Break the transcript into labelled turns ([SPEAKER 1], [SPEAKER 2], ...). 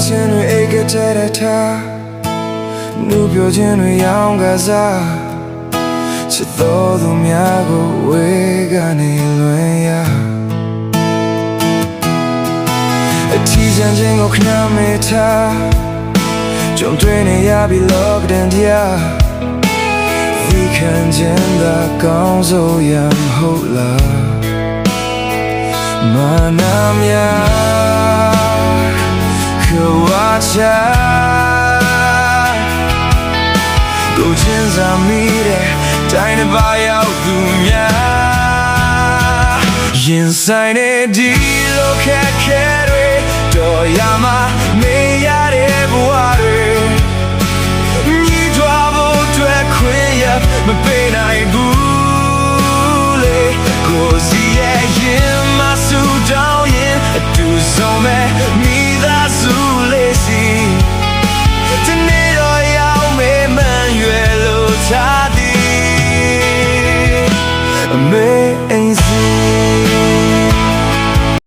[SPEAKER 1] ချင်းတွေအိတ်ကတဲ့ထားနှူးပြောချင်းတွေရောင်းကစားချစ်တော်သူများကိုဝေကနေလွင်ရအထီးကျန်ခြင်းကိုခဏမေးထားကြုံတွေ့နေရပြီလောကတန်တရားဒီခံခြင်းသာကောင်းစိုးရမဟုတ်လားမနာမြခဝါချာကိုချင်းစာမိတဲ့တိုင်းတစ်ပါးရောက်သူများရင်ဆိုင်နေဒီလိုခက်ခဲတွေတော်ရမှာမေးရတဲ့ဘဝတွေညီထွားဖို့အတွက်ခွင့်ရမပေးနိုင်ဘူးလေကိုစီရဲ့ရင်မဆူတောင်းရင်အတူဆုံးမဲ့မိသားစုလေးစီတနေ့တော့ရောက်မေးမှန်ရွယ်လို့ထားသည်အမေအိမ်